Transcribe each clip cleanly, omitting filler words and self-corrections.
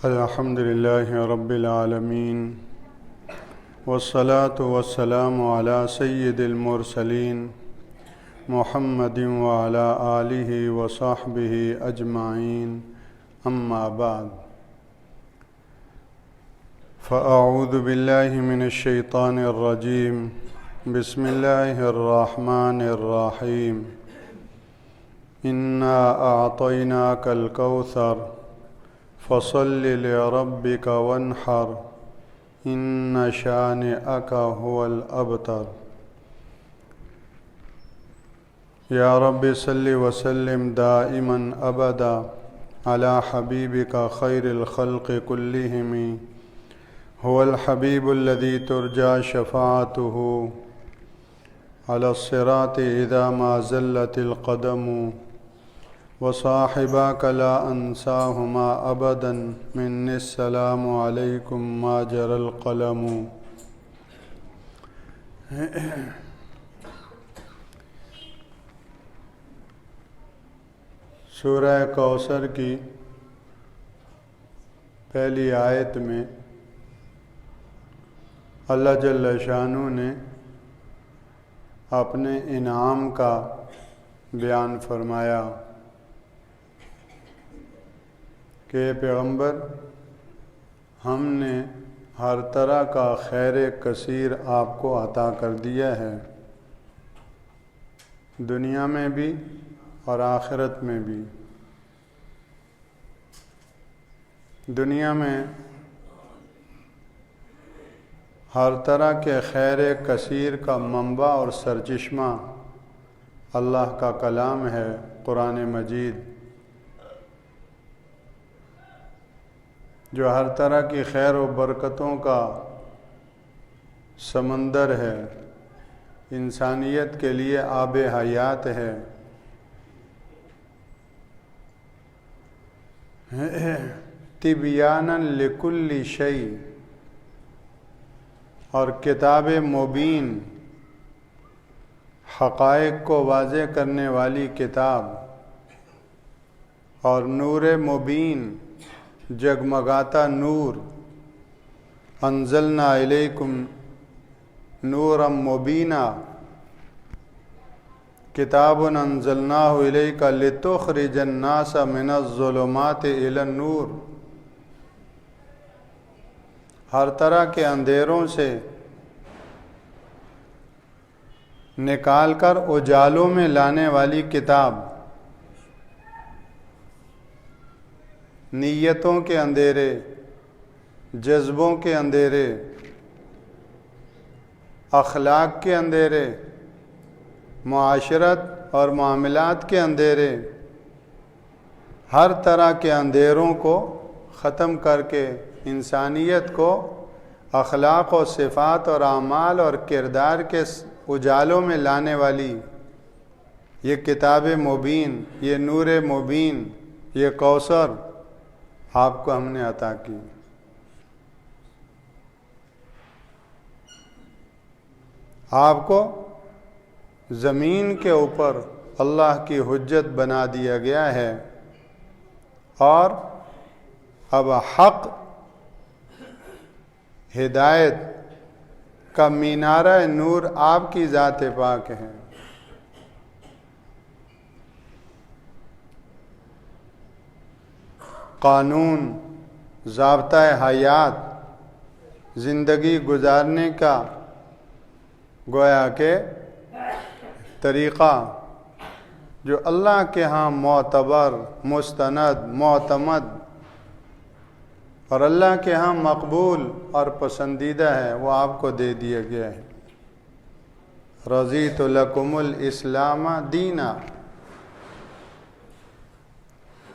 الحمد لله رب العالمين والصلاة والسلام على سيد المرسلين محمد وعلى آله وصحبه أجمعين أما بعد فأعوذ بالله من الشيطان الرجيم بسم الله الرحمن الرحيم إنا أعطيناك الكوثر فصل لربك وانحر إن شانئك هو الأبتر يا رب صل وسلم دائما أبدا على حبيبك خير الخلق كلهم هو الحبيب الذي ترجى شفاعته على الصراط إذا ما زلت القدم وصاحباك لا أنساهما أبدا مني السلام عليكم ما جرى القلم. سورہ کوثر کی پہلی آیت میں اللہ جل شانہ نے اپنے انعام کا بیان فرمایا کہ پیغمبر ہم نے ہر طرح کا خیر کثیر آپ کو عطا کر دیا ہے، دنیا میں بھی اور آخرت میں بھی۔ دنیا میں ہر طرح کے خیر کثیر کا منبع اور سرچشمہ اللہ کا کلام ہے، قرآن مجید، جو ہر طرح کی خیر و برکتوں کا سمندر ہے، انسانیت کے لیے آب حیات ہے۔ تبیانا لکل شیء، اور کتاب مبین، حقائق کو واضح کرنے والی کتاب، اور نور مبین، جگمگاتا نور۔ انزلنا الیکم نورا مبینا، کتاب انزلناہ الیک لتخرج الناس من الظلمات الی النور۔ ہر طرح کے اندھیروں سے نکال کر اجالوں میں لانے والی کتاب، نیتوں کے اندھیرے، جذبوں کے اندھیرے، اخلاق کے اندھیرے، معاشرت اور معاملات کے اندھیرے، ہر طرح کے اندھیروں کو ختم کر کے انسانیت کو اخلاق و صفات اور اعمال اور کردار کے اجالوں میں لانے والی یہ کتاب مبین، یہ نور مبین، یہ کوثر آپ کو ہم نے عطا کی۔ آپ کو زمین کے اوپر اللہ کی حجت بنا دیا گیا ہے، اور اب حق ہدایت کا مینارہ نور آپ کی ذات پاک ہے۔ قانون، ضابطہ حیات، زندگی گزارنے کا گویا کہ طریقہ جو اللہ کے ہاں معتبر، مستند، معتمد اور اللہ کے ہاں مقبول اور پسندیدہ ہے، وہ آپ کو دے دیا گیا ہے۔ رضیت لکم الاسلام دینا،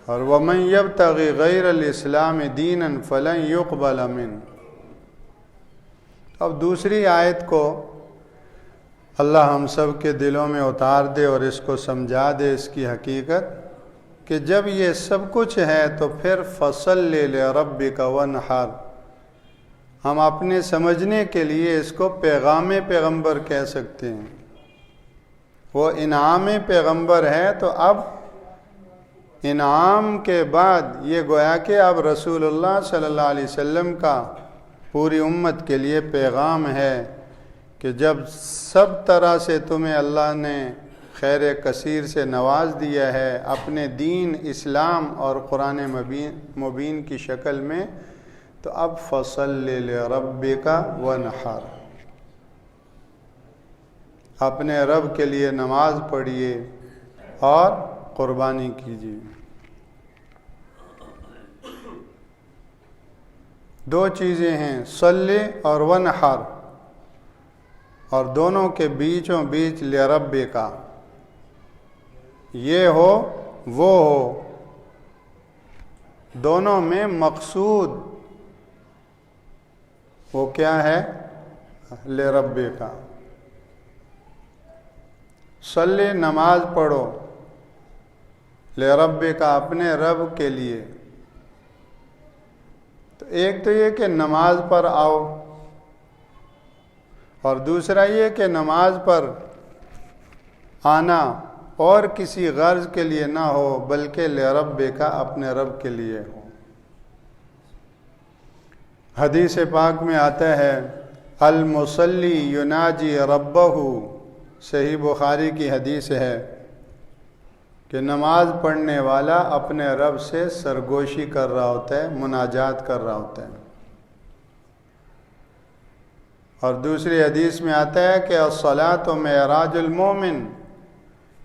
اور وَمَن يَبْتَغِ غَيْرَ الْإِسْلَامِ دِينًا فَلَن يُقْبَلَ مِنْهُ۔ اب دوسری آیت کو اللہ ہم سب کے دلوں میں اتار دے اور اس کو سمجھا دے اس کی حقیقت کہ جب یہ سب کچھ ہے تو پھر فَصَلِّ لِرَبِّكَ وَانْحَرْ، ہم اپنے سمجھنے کے لیے اس کو پیغام پیغمبر کہہ سکتے ہیں۔ وہ انعام پیغمبر ہے، تو اب انعام کے بعد یہ گویا کہ اب رسول اللہ صلی اللہ علیہ وسلم کا پوری امت کے لیے پیغام ہے کہ جب سب طرح سے تمہیں اللہ نے خیر کثیر سے نواز دیا ہے اپنے دین اسلام اور قرآن مبین کی شکل میں، تو اب فصلی لربک وانحر، اپنے رب کے لیے نماز پڑھیے اور قربانی کیجیے۔ دو چیزیں ہیں، صلی اور وانحر، اور دونوں کے بیچوں بیچ لربک، یہ ہو وہ ہو، دونوں میں مقصود وہ کیا ہے؟ لربک۔ صلی نماز پڑھو، لربک اپنے رب کے لیے۔ تو ایک تو یہ کہ نماز پر آؤ، اور دوسرا یہ کہ نماز پر آنا اور کسی غرض کے لیے نہ ہو بلکہ لربک اپنے رب کے لیے ہو۔ حدیث پاک میں آتا ہے المصلی یناجی ربہ، صحیح بخاری کی حدیث ہے کہ نماز پڑھنے والا اپنے رب سے سرگوشی کر رہا ہوتا ہے، مناجات کر رہا ہوتا ہے۔ اور دوسری حدیث میں آتا ہے کہ الصلاۃ معراج المومن،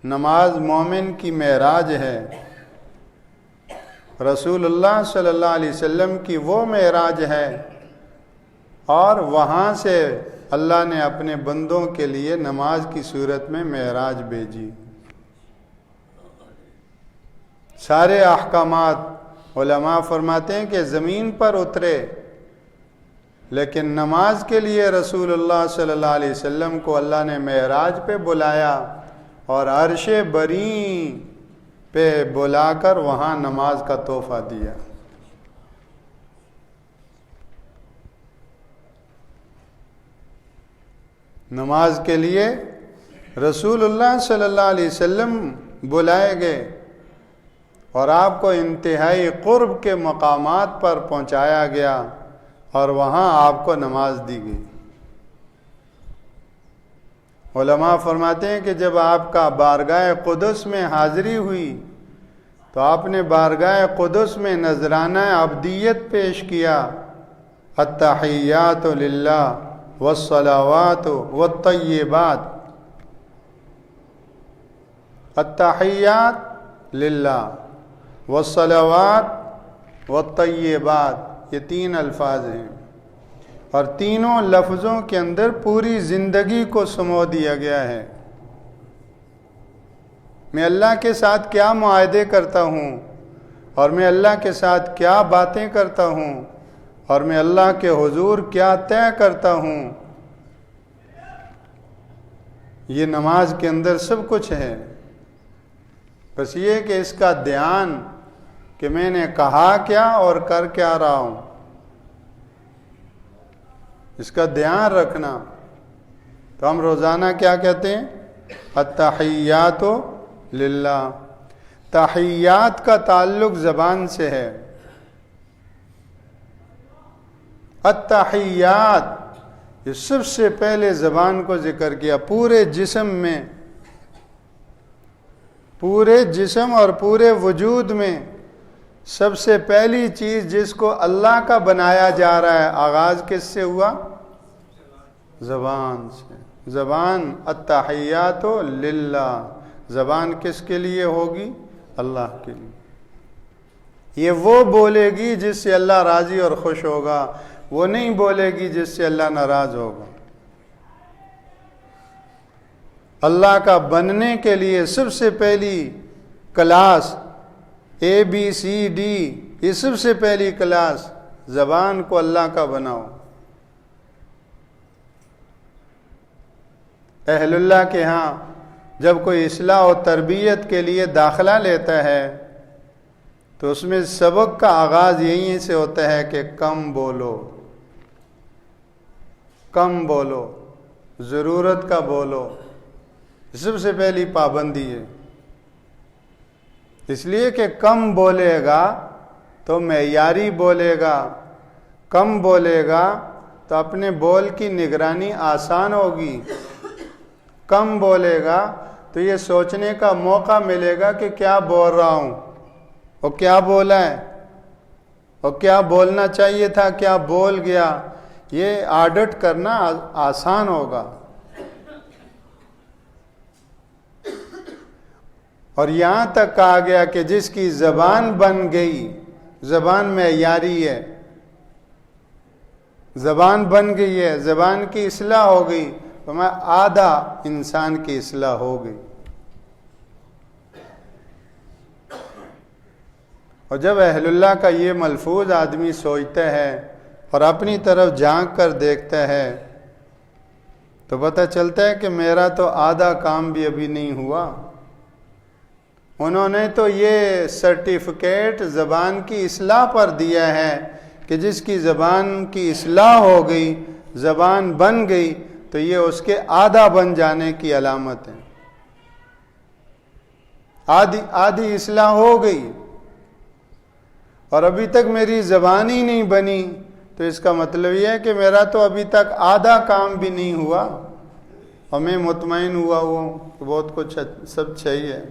نماز مومن کی معراج ہے۔ رسول اللہ صلی اللہ علیہ وسلم کی وہ معراج ہے، اور وہاں سے اللہ نے اپنے بندوں کے لیے نماز کی صورت میں معراج بھیجی۔ سارے احکامات علماء فرماتے ہیں کہ زمین پر اترے، لیکن نماز کے لیے رسول اللہ صلی اللہ علیہ وسلم کو اللہ نے معراج پہ بلایا اور عرش بری پہ بلا کر وہاں نماز کا تحفہ دیا۔ نماز کے لیے رسول اللہ صلی اللہ علیہ وسلم بلائے گئے اور آپ کو انتہائی قرب کے مقامات پر پہنچایا گیا اور وہاں آپ کو نماز دی گئی۔ علماء فرماتے ہیں کہ جب آپ کا بارگاہ قدس میں حاضری ہوئی تو آپ نے بارگاہ قدس میں نذرانہ عبدیت پیش کیا، التحیات للہ والصلوات والطیبات، التحیات للہ والصلوات والطیبات، یہ تین الفاظ ہیں، اور تینوں لفظوں کے اندر پوری زندگی کو سمو دیا گیا ہے۔ میں اللہ کے ساتھ کیا معاہدے کرتا ہوں، اور میں اللہ کے ساتھ کیا باتیں کرتا ہوں، اور میں اللہ کے حضور کیا طے کرتا ہوں، یہ نماز کے اندر سب کچھ ہے۔ بس یہ کہ اس کا دھیان کہ میں نے کہا کیا اور کر کیا رہا ہوں، اس کا دھیان رکھنا۔ تو ہم روزانہ کیا کہتے ہیں؟ التحیات للہ۔ تحیات کا تعلق زبان سے ہے۔ التحیات، یہ سب سے پہلے زبان کو ذکر کیا، پورے جسم میں، پورے جسم اور پورے وجود میں سب سے پہلی چیز جس کو اللہ کا بنایا جا رہا ہے، آغاز کس سے ہوا؟ زبان سے۔ زبان التحیات للہ، زبان کس کے لیے ہوگی؟ اللہ کے لیے۔ یہ وہ بولے گی جس سے اللہ راضی اور خوش ہوگا، وہ نہیں بولے گی جس سے اللہ ناراض ہوگا۔ اللہ کا بننے کے لیے سب سے پہلی کلاس ABCD، یہ سب سے پہلی کلاس زبان کو اللہ کا بناؤ۔ اہل اللہ کے ہاں جب کوئی اصلاح و تربیت کے لیے داخلہ لیتا ہے تو اس میں سبق کا آغاز یہیں سے ہوتا ہے کہ کم بولو، کم بولو، ضرورت کا بولو، سب سے پہلی پابندی ہے۔ اس لیے کہ کم بولے گا تو معیاری بولے گا، کم بولے گا تو اپنے بول کی نگرانی آسان ہوگی، کم بولے گا تو یہ سوچنے کا موقع ملے گا کہ کیا بول رہا ہوں، اور کیا بولا ہے، اور کیا بولنا چاہیے تھا، کیا بول گیا، یہ آڈٹ کرنا آسان ہوگا۔ اور یہاں تک کہا گیا کہ جس کی زبان بن گئی، زبان معیاری ہے، زبان بن گئی ہے، زبان کی اصلاح ہو گئی، تو میں آدھا انسان کی اصلاح ہو گئی۔ اور جب اہل اللہ کا یہ ملفوظ آدمی سوچتا ہے اور اپنی طرف جھانک کر دیکھتا ہے تو پتہ چلتا ہے کہ میرا تو آدھا کام بھی ابھی نہیں ہوا۔ انہوں نے تو یہ سرٹیفکیٹ زبان کی اصلاح پر دیا ہے کہ جس کی زبان کی اصلاح ہو گئی، زبان بن گئی، تو یہ اس کے آدھا بن جانے کی علامت ہے۔ آدھی اصلاح ہو گئی اور ابھی تک میری زبان ہی نہیں بنی، تو اس کا مطلب یہ ہے کہ میرا تو ابھی تک آدھا کام بھی نہیں ہوا، اور میں مطمئن ہوا ہوں کہ بہت کچھ سب صحیح ہے۔